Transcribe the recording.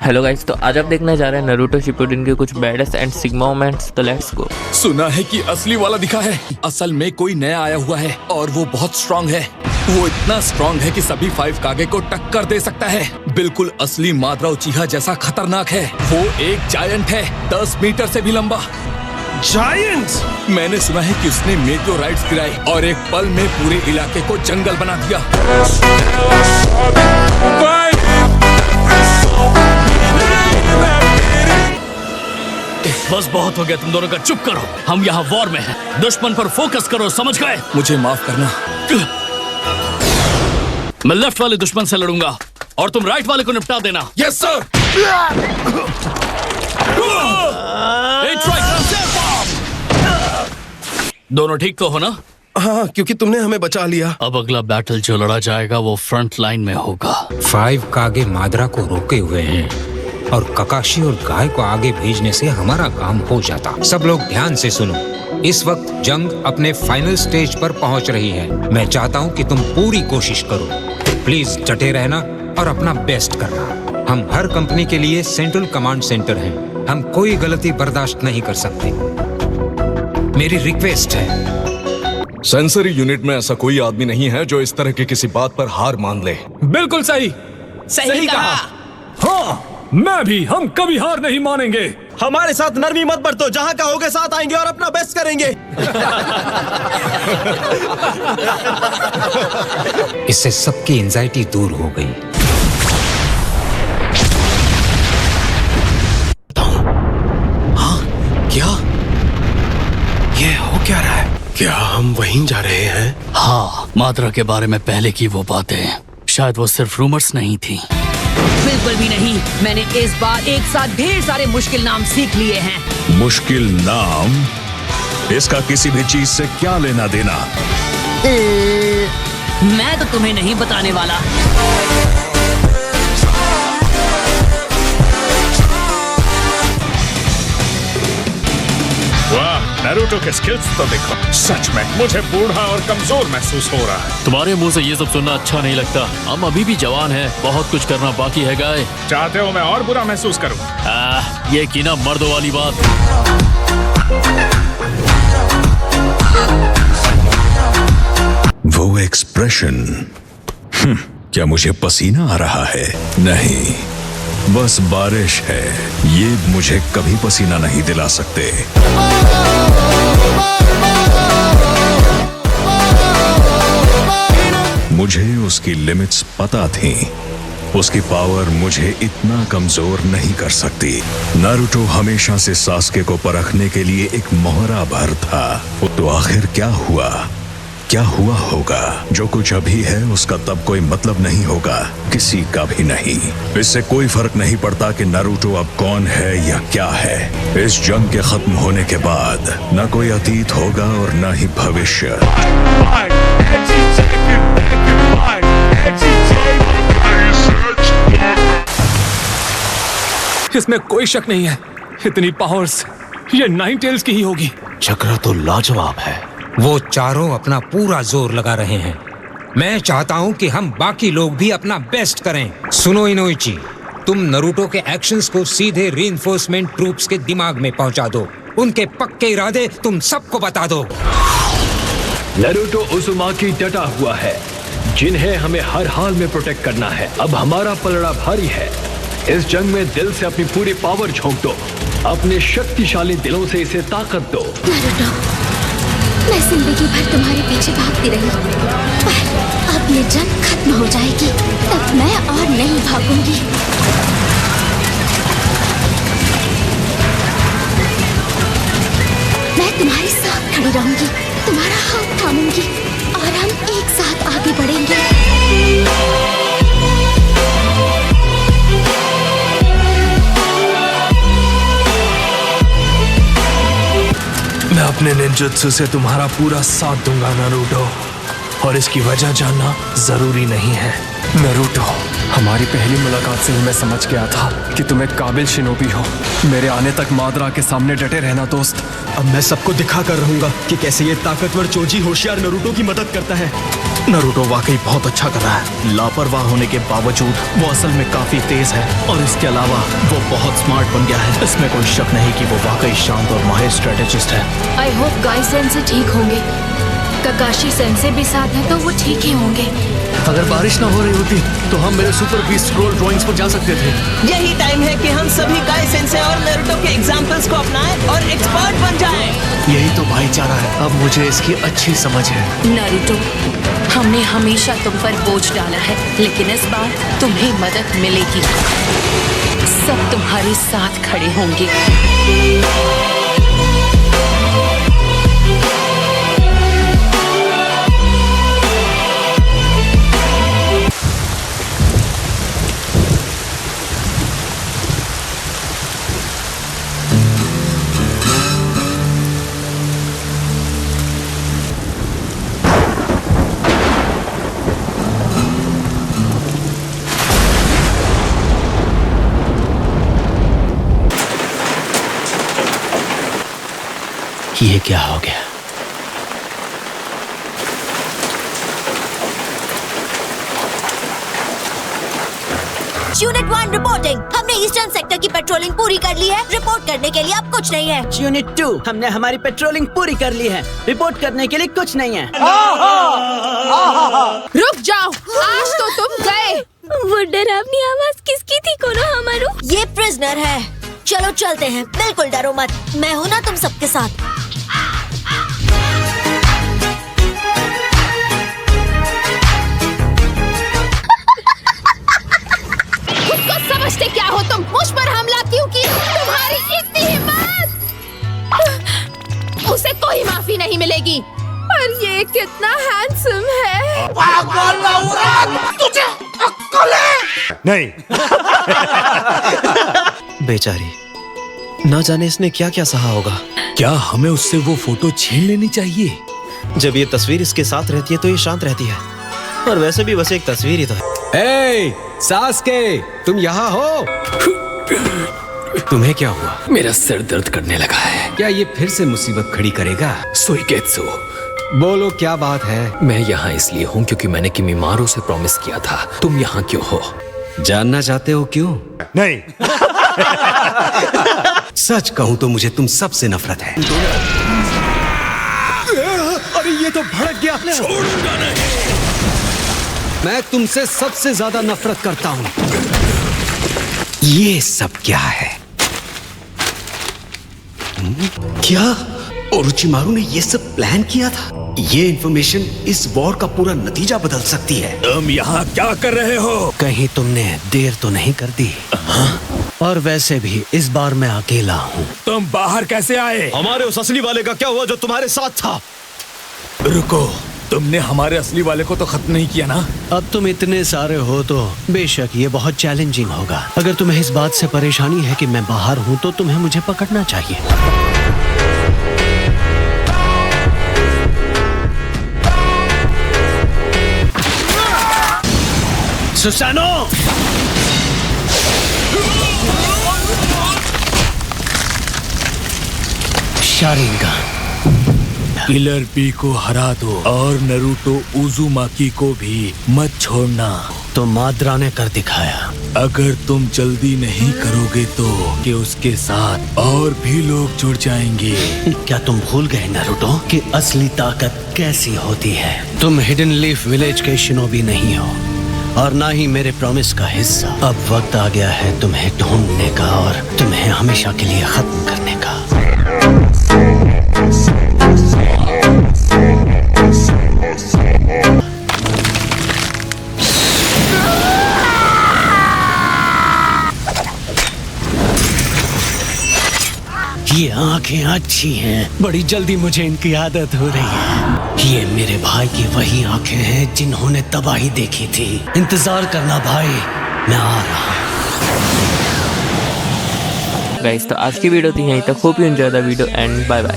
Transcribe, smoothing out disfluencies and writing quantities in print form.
Hello guys, तो आज आप देखने जा रहे हैं नारुतो शिपुडेन के कुछ बैडेस्ट एंड सिग्मा मोमेंट्स। तो लेट्स गो। सुना है कि असली वाला दिखा है। असल में कोई नया आया हुआ है और वो बहुत स्ट्रॉन्ग है। वो इतना स्ट्रॉन्ग है कि सभी 5 कागे को टक्कर दे सकता है। बिल्कुल असली माद्रा उचिहा जैसा खतरनाक है। वो एक जायंट है, 10 मीटर से भी लंबा। जायंट? मैंने सुना है कि उसने मेटेओराइट्स गिराए और एक पल में पूरे इलाके को जंगल बना दिया। बस बहुत हो गया तुम दोनों का, चुप करो। हम यहाँ वॉर में हैं। दुश्मन पर फोकस करो, समझ गए? मुझे माफ करना। मैं लेफ्ट वाले दुश्मन से लड़ूंगा और तुम राइट वाले को निपटा देना। Yes sir. दोनों ठीक तो हो ना? हाँ, क्योंकि तुमने हमें बचा लिया। अब अगला बैटल जो लड़ा जाएगा वो फ्रंट लाइन में होगा। 5 कागे माद्रा को रोके हुए हैं और ककाशी और गाय को आगे भेजने से हमारा काम हो जाता। सब लोग ध्यान से सुनो। इस वक्त जंग अपने फाइनल स्टेज पर पहुंच रही है। मैं चाहता हूं कि तुम पूरी कोशिश करो। प्लीज डटे रहना और अपना बेस्ट करना। हम हर कंपनी के लिए सेंट्रल कमांड सेंटर हैं। हम कोई गलती बर्दाश्त नहीं कर सकते। मेरी रिक्वेस्ट है। सेंसरी यूनिट में ऐसा कोई आदमी नहीं है जो इस तरह की किसी बात पर हार मान ले। बिल्कुल सही। सही कहा। हाँ, मैं भी। हम कभी हार नहीं मानेंगे। हमारे साथ नरमी मत बरतो। जहाँ कहोगे साथ आएंगे और अपना बेस्ट करेंगे। इससे सबकी एंजाइटी दूर हो गई। हाँ, क्या ये हो क्या रहा है? क्या हम वहीं जा रहे हैं? हाँ, मात्रा के बारे में पहले की वो बातें शायद वो सिर्फ रूमर्स नहीं थी। बिल्कुल भी नहीं। मैंने इस बार एक साथ ढेर सारे मुश्किल नाम सीख लिए हैं। मुश्किल नाम? इसका किसी भी चीज से क्या लेना देना? मैं तो तुम्हें नहीं बताने वाला। वाह, नारुतो के स्किल्स तो देखो। सच में मुझे बूढ़ा और कमजोर महसूस हो रहा है। तुम्हारे मुंह से ये सब सुनना अच्छा नहीं लगता। हम अभी भी जवान हैं, बहुत कुछ करना बाकी है गाय। चाहते हो मैं और बुरा महसूस करूं? ये की ना मर्दों वाली बात। वो एक्सप्रेशन, क्या मुझे पसीना आ रहा है? नहीं, बस बारिश है। ये मुझे कभी पसीना नहीं दिला सकते। मुझे उसकी लिमिट्स पता थी। उसकी पावर मुझे इतना कमजोर नहीं कर सकती। नारुतो हमेशा से सास्के को परखने के लिए एक मोहरा भर था। तो आखिर क्या हुआ? क्या हुआ होगा? जो कुछ अभी है उसका तब कोई मतलब नहीं होगा, किसी का भी नहीं। इससे कोई फर्क नहीं पड़ता कि नारुतो अब कौन है या क्या है। इस जंग के खत्म होने के बाद न कोई अतीत होगा और न ही भविष्य। इसमें कोई शक नहीं है, इतनी पावर्स ये 9 टेल्स की ही होगी। चक्रा तो लाजवाब है। वो चारों अपना पूरा जोर लगा रहे हैं। मैं चाहता हूं कि हम बाकी लोग भी अपना बेस्ट करें। सुनो इनोइची, तुम नारुतो के एक्शंस को सीधे रीइंफोर्समेंट ट्रूप्स के दिमाग में पहुंचा दो। उनके पक्के इरादे तुम सबको बता दो। नारुतो उज़ुमाकी डटा हुआ है, जिन्हें हमें हर हाल में प्रोटेक्ट करना है। अब हमारा पलड़ा भारी है। इस जंग में दिल से अपनी पूरी पावर झोंक दो। अपने शक्तिशाली दिलों से इसे ताकत दो। नारुतो, मैं जिंदगी भर तुम्हारे पीछे भागती रही, पर अब ये जंग खत्म हो जाएगी, तब मैं और नहीं भागूंगी। मैं तुम्हारे साथ खड़ी रहूंगी, तुम्हारा हाथ थामूंगी और हम एक साथ आगे बढ़ेंगे। मैं अपने निंजुत्सु से तुम्हारा पूरा साथ दूंगा नारुतो, और इसकी वजह जानना जरूरी नहीं है। नारुतो। हमारी पहली मुलाकात से ही मैं समझ गया था कि तुम एक काबिल शिनोबी हो। मेरे आने तक माद्रा के सामने डटे रहना दोस्त। अब मैं सबको दिखा कर रहूंगा कि कैसे ये ताकतवर चोजी होशियार नरूटो की मदद करता है। नरूटो वाकई बहुत अच्छा कर रहा है। लापरवाह होने के बावजूद वो असल में काफी तेज है और इसके अलावा वो बहुत स्मार्ट बन गया है। इसमें कोई शक नहीं कि वो वाकई शांत और माहिर स्ट्रेटेजिस्ट है। आई होप गाई सेंसे ठीक होंगे। ककाशी सेंसे भी साथ है तो वो ठीक ही होंगे। अगर बारिश ना हो रही होती तो हम मेरे सुपर बीस्ट स्क्रॉल ड्राइंग्स पर जा सकते थे। यही टाइम है कि हम सभी गाई सेंसे और नारुतो के एग्जाम्पल्स को अपनाएं और एक्सपर्ट बन जाएं। यही तो भाईचारा है। अब मुझे इसकी अच्छी समझ है। नारुतो, हमने हमेशा तुम पर बोझ डाला है, लेकिन इस बार तुम्हें मदद मिलेगी। सब तुम्हारे साथ खड़े होंगे। ये क्या हो गया? Unit 1 reporting. हमने ईस्टर्न सेक्टर की पेट्रोलिंग पूरी कर ली है। रिपोर्ट करने के लिए अब कुछ नहीं है। यूनिट 2, हमने हमारी पेट्रोलिंग पूरी कर ली है। रिपोर्ट करने के लिए कुछ नहीं है। रुक जाओ, आज तो तुम गए। वो डरावनी आवाज किसकी थी कोनो हमारो? ये प्रिजनर है। चलो चलते हैं। बिल्कुल डरो मत, मैं हूँ ना तुम सबके साथ। समझते क्या हो तुम? मुझ पर हमला क्यों किया? तुम्हारी इतनी हिम्मत! उसे कोई माफी नहीं मिलेगी। पर ये कितना हैंडसम है। पागल औरत, तुझे अक्ल है? नहीं। बेचारी, ना जाने इसने क्या क्या सहा होगा। क्या हमें उससे वो फोटो छीन लेनी चाहिए? जब ये तस्वीर इसके साथ रहती है तो ये शांत रहती है, और वैसे भी बस एक तस्वीर ही तो है। ए, सास्के, तुम यहाँ हो? तुम्हें क्या हुआ? मेरा सिर दर्द करने लगा है। क्या ये फिर से मुसीबत खड़ी करेगा? सुइगेत्सु, बोलो क्या बात है? मैं यहाँ इसलिए हूँ क्योंकि मैंने किमिमारो से प्रॉमिस किया था। तुम यहाँ क्यों हो? जानना चाहते हो क्यों? नहीं। सच कहूँ तो मुझे तुम सबसे नफरत है। अरे ये तो भड़क गया। छोड़ूंगा नहीं। मैं तुमसे सबसे ज्यादा नफरत करता हूँ। ये सब क्या है? क्या ओरोचिमारू ने ये सब प्लान किया था? ये इंफॉर्मेशन इस वॉर का पूरा नतीजा बदल सकती है। तुम यहाँ क्या कर रहे हो? कहीं तुमने देर तो नहीं कर दी? और वैसे भी इस बार मैं अकेला हूँ। तुम बाहर कैसे आए? हमारे उस असली वाले का क्या हुआ जो तुम्हारे साथ था? रुको, तुमने हमारे असली वाले को तो खत्म नहीं किया ना? अब तुम इतने सारे हो तो बेशक ये बहुत चैलेंजिंग होगा। अगर तुम्हें इस बात से परेशानी है कि मैं बाहर हूँ तो तुम्हें मुझे पकड़ना चाहिए। सुसानो! शारिंगन। किलर बी को हरा दो और नरूटो उजुमाकी को भी मत छोड़ना। तो माद्रा ने कर दिखाया। अगर तुम जल्दी नहीं करोगे तो कि उसके साथ और भी लोग जुड़ जाएंगे। क्या तुम भूल गए नारुतो कि असली ताकत कैसी होती है? तुम हिडन लीफ विलेज के शिनोबी नहीं हो और ना ही मेरे प्रॉमिस का हिस्सा। अब वक्त आ गया है तुम्हें ढूंढने का और तुम्हें हमेशा के लिए खत्म करने का। ये आंखें अच्छी हैं, बड़ी जल्दी मुझे इनकी आदत हो रही है। ये मेरे भाई की वही आंखें हैं जिन्होंने तबाही देखी थी। इंतजार करना भाई, मैं आ रहा हूँ। गाइस, तो आज की वीडियो थी यहीं तक। Hope you enjoy the video and bye bye.